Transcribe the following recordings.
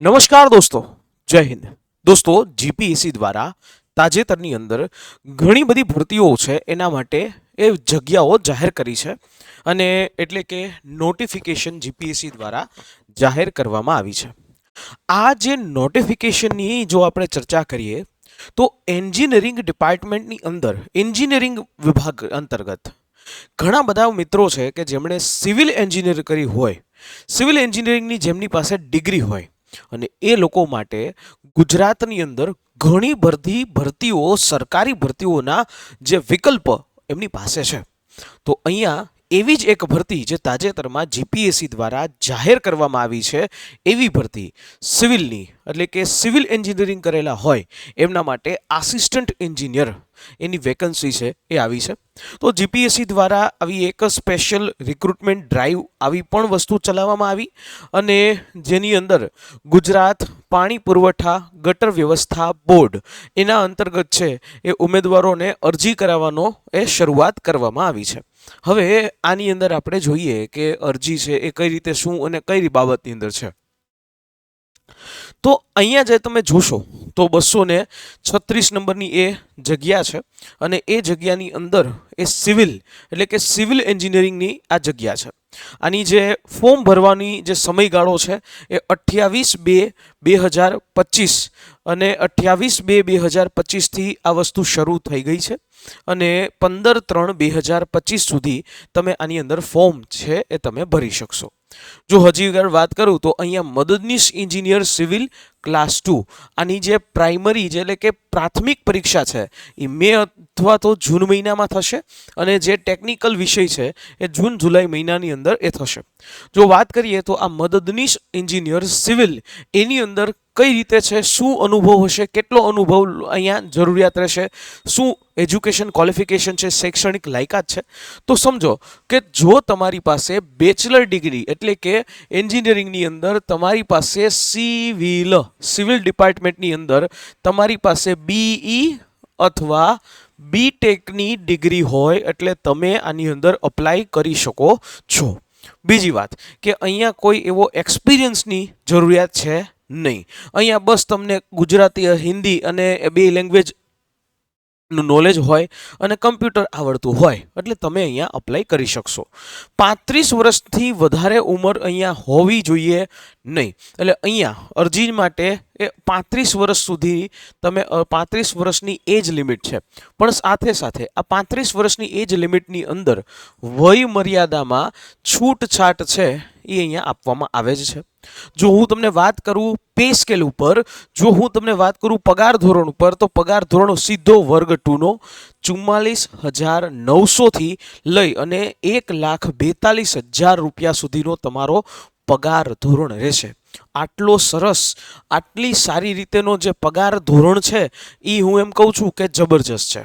નમસ્કાર દોસ્તો, જય હિન્દ. દોસ્તો, જીપીએસસી દ્વારા તાજેતરની અંદર ઘણી બધી ભરતીઓ છે એના માટે એ જગ્યાઓ જાહેર કરી છે અને એટલે કે નોટિફિકેશન જીપીએસસી દ્વારા જાહેર કરવામાં આવી છે. આ જે નોટિફિકેશનની જો આપણે ચર્ચા કરીએ તો એન્જિનિયરિંગ ડિપાર્ટમેન્ટની અંદર એન્જિનિયરિંગ વિભાગ અંતર્ગત ઘણા બધા મિત્રો છે કે જેમણે સિવિલ એન્જિનિયર કરી હોય, સિવિલ એન્જિનિયરિંગની જેમની પાસે ડિગ્રી હોય અને એ લોકો માટે ગુજરાતની અંદર ઘણી બધી ભરતીઓ, સરકારી ભરતીઓના જે વિકલ્પ એમની પાસે છે. તો અહીંયા એવી જ એક ભરતી જે તાજેતરમાં જીપીએસસી દ્વારા જાહેર કરવામાં આવી છે, એવી ભરતી સિવિલની એટલે કે સિવિલ એન્જિનિયરિંગ કરેલા હોય એમના માટે આસિસ્ટન્ટ એન્જિનિયર એની વેકન્સી છે એ આવી છે. તો જીપીએસસી દ્વારા આવી એક સ્પેશિયલ રિક્રુટમેન્ટ ડ્રાઈવ આવી પણ વસ્તુ ચલાવવામાં આવી અને જેની અંદર ગુજરાત પાણી પુરવઠા ગટર વ્યવસ્થા બોર્ડ એના અંતર્ગત છે એ ઉમેદવારોને અરજી કરાવવાનો એ શરૂઆત કરવામાં આવી છે. હવે આની અંદર આપણે જોઈએ કે અરજી છે એ કઈ રીતે, શું અને કઈ બાબતની અંદર છે. તો અહીંયા જે તમે જોશો તો 236 નંબરની એ જગ્યા છે અને એ જગ્યાની અંદર એ સિવિલ એટલે કે સિવિલ એન્જિનિયરિંગની આ જગ્યા છે. આની જે ફોર્મ ભરવાની જે સમયગાળો છે એ 28/2/2025 અને 28/2/2025 થી આ વસ્તુ શરૂ થઈ ગઈ છે અને 15/3/2025 સુધી તમે આની અંદર ફોર્મ છે એ તમે ભરી શકશો. જો હજી આગળ વાત કરું તો અહીંયા મદદનીશ એન્જિનિયર સિવિલ ક્લાસ 2 આની જે પ્રાઇમરી એટલે કે પ્રાથમિક પરીક્ષા છે એ મે અથવા તો જૂન મહિનામાં થશે અને જે ટેકનિકલ વિષય છે એ જૂન જુલાઈ મહિનાની અંદર એ થશે. જો વાત કરીએ તો આ મદદનીશ એન્જિનિયર સિવિલ એની અંદર કઈ રીતે છે, શું અનુભવ હશે, કેટલો અનુભવ અહીંયા જરૂરિયાત રહેશે, શું એજ્યુકેશન ક્વોલિફિકેશન છે, શૈક્ષણિક લાયકાત છે. તો સમજો કે જો તમારી પાસે બેચલર ડિગ્રી એટલે કે એન્જિનિયરિંગની અંદર તમારી પાસે સિવિલ ડિપાર્ટમેન્ટની અંદર તમારી પાસે બીઈ અથવા બીટેકની ડિગ્રી હોય એટલે તમે આની અંદર અપ્લાય કરી શકો છો. બીજી વાત કે અહીંયા કોઈ એવો એક્સપિરિયન્સની જરૂરિયાત છે નહીં. અહીંયા બસ તમને ગુજરાતી, હિન્દી અને બે લેંગ્વેજ નું નોલેજ હોય અને કમ્પ્યુટર આવડતું હોય એટલે તમે અહીંયા અપ્લાય કરી શકશો. 35 વર્ષથી વધારે ઉંમર અહીંયા હોવી જોઈએ નહીં. એટલે અહીંયા અરજી માટે એ 35 વર્ષ સુધી તમે 35 વર્ષની એજ લિમિટ છે, પણ સાથે સાથે આ 35 વર્ષની એજ લિમિટની અંદર વય મર્યાદામાં છૂટછાટ છે એ અહીંયા આપવામાં આવે જ છે. જો હું તમને વાત કરું પે સ્કેલ ઉપર, જો હું તમને વાત કરું પગાર ધોરણ ઉપર, તો પગાર ધોરણ સીધો વર્ગ 2 નો 44,900 થી લઈ અને 1,42,000 રૂપિયા સુધીનો તમારો પગાર ધોરણ રહેશે. આટલો સરસ, આટલી સારી રીતેનો જે પગાર ધોરણ છે એ હું એમ કહું છું કે જબરજસ્ત છે.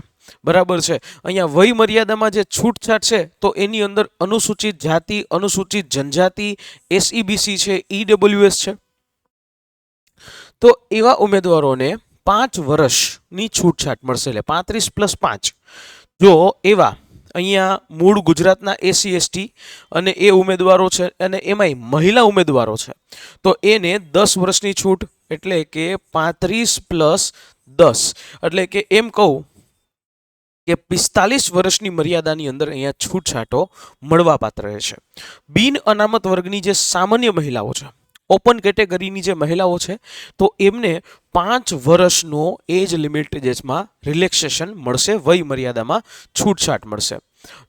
બરાબર છે. અહીંયા વય મર્યાદામાં જે છૂટછાટ છે તો એની અંદર અનુસૂચિત જાતિ, અનુસૂચિત જનજાતિ, એસઈબીસી છે, ઈડબ્લ્યુએસ છે. તો એવા ઉમેદવારોને 5 વર્ષની છૂટછાટ મળશે એટલે 35+5. જો એવા અહીંયા મૂળ ગુજરાતના એસસી એસટી અને એ ઉમેદવારો છે અને એમાંય મહિલા ઉમેદવારો છે તો એને 10 વર્ષની છૂટ એટલે કે 35+10 એટલે કે એમ કહું કે 45 વર્ષની મર્યાદાની અંદર અહીંયા છૂટછાટો મળવાપાત્ર રહેશે. બિન અનામત વર્ગની જે સામાન્ય મહિલાઓ છે, ઓપન કેટેગરીની જે મહિલાઓ છે તો એમને 5 વર્ષનો એજ લિમિટ જેમાં રિલેક્સેશન મળશે, વય મર્યાદામાં છૂટછાટ મળશે.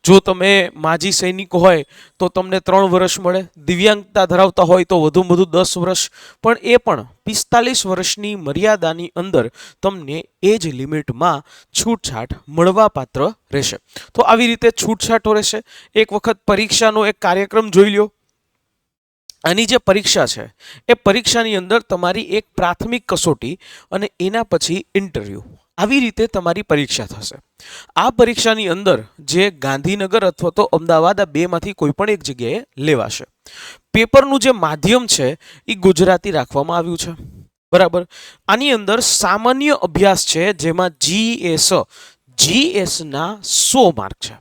જો તમે માજી સૈનિક હોય તો તમને 3 વર્ષ મળે, દિવ્યાંગતા ધરાવતા હોય તો વધુમાં વધુ 10 વર્ષ, પણ એ પણ 45 વર્ષની મર્યાદાની અંદર તમને એજ લિમિટમાં છૂટછાટ મળવાપાત્ર રહેશે. તો આવી રીતે છૂટછાટો રહેશે. એક વખત પરીક્ષાનો એક કાર્યક્રમ જોઈ લો. આની જે પરીક્ષા છે એ પરીક્ષાની અંદર તમારી એક પ્રાથમિક કસોટી અને એના પછી ઇન્ટરવ્યૂ, આવી રીતે તમારી પરીક્ષા થશે. આ પરીક્ષાની અંદર જે ગાંધીનગર અથવા તો અમદાવાદ આ બેમાંથી કોઈ પણ એક જગ્યાએ લેવાશે. પેપરનું જે માધ્યમ છે એ ગુજરાતી રાખવામાં આવ્યું છે. બરાબર. આની અંદર સામાન્ય અભ્યાસ છે જેમાં જીએસના 100 માર્ક છે,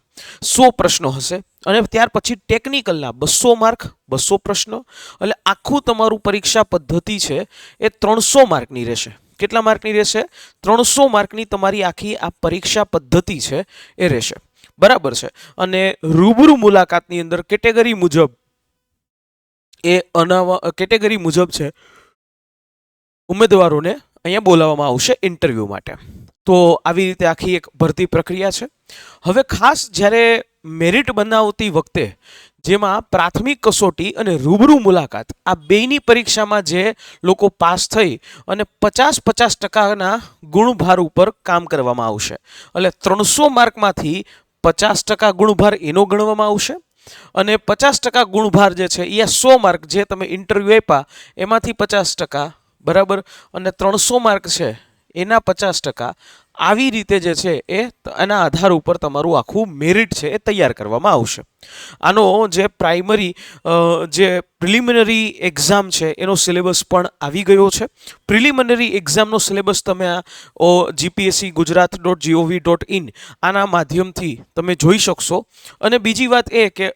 100 પ્રશ્નો હશે. અને ત્યાર પછી ટેકનિકલના 200 માર્ક 200 પ્રશ્નો, એટલે આખું તમારું પરીક્ષા પદ્ધતિ છે એ 300 માર્કની રહેશે. કેટલા માર્કની રહેશે? 300 માર્કની તમારી આખી આ પરીક્ષા પદ્ધતિ છે એ રહેશે. બરાબર છે. અને રૂબરૂ મુલાકાતની અંદર કેટેગરી મુજબ કેટેગરી મુજબ છે ઉમેદવારોને અહીંયા બોલાવવામાં આવશે ઇન્ટરવ્યૂ માટે. તો આવી રીતે આખી એક ભરતી પ્રક્રિયા છે. હવે ખાસ જ્યારે મેરિટ બનાવતી વખતે જેમાં પ્રાથમિક કસોટી અને રૂબરૂ મુલાકાત આ બેયની પરીક્ષામાં જે લોકો પાસ થઈ અને 50-50% ગુણભાર ઉપર કામ કરવામાં આવશે. એટલે 300 માર્કમાંથી 50% ગુણભાર એનો ગણવામાં આવશે અને 50% ગુણભાર જે છે એ 100 માર્ક જે તમે ઇન્ટરવ્યૂ આપ્યા એમાંથી 50%, બરાબર, અને 300 માર્ક છે એના 50%. આવી રીતે જે છે એના આધાર ઉપર તમારું આખું મેરિટ છે એ તૈયાર કરવામાં આવશે. આનો જે પ્રાઇમરી જે પ્રિલિમિનરી એક્ઝામ છે એનો સિલેબસ પણ આવી ગયો છે. પ્રિલિમિનરી એક્ઝામનો સિલેબસ તમે આ gpsc.gujarat.gov.in આના માધ્યમથી તમે જોઈ શકશો. અને બીજી વાત એ કે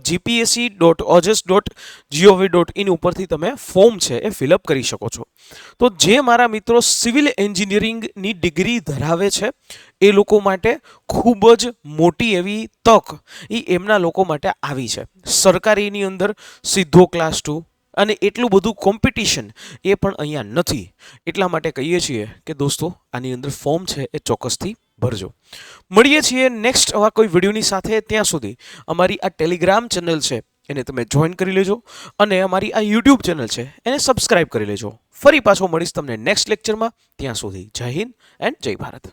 gpsc.ojas.gov.in ઉપરથી તમે ફોર્મ છે એ ફિલઅપ કરી શકો છો. તો જે મારા મિત્રો સિવિલ એન્જિનિયરિંગની ડિગ્રી ધરાવે છે એ લોકો માટે ખૂબ જ મોટી એવી તક એમના લોકો માટે આવી છે. સરકારીની અંદર સીધો ક્લાસ 2 અને એટલું બધું કોમ્પિટિશન એ પણ અહીંયા નથી. એટલા માટે કહીએ છીએ કે દોસ્તો આની અંદર ફોર્મ છે એ ચોક્કસથી ભરજો. મળીએ છીએ નેક્સ્ટ આવા કોઈ વિડીયોની સાથે. ત્યાં સુધી અમારી આ ટેલિગ્રામ ચેનલ છે એને તમે જોઈન કરી લેજો અને અમારી આ યુટ્યુબ ચેનલ છે એને સબસ્ક્રાઇબ કરી લેજો. ફરી પાછો મળીશ તમને નેક્સ્ટ લેક્ચરમાં. ત્યાં સુધી જય હિન્દ એન્ડ જય ભારત.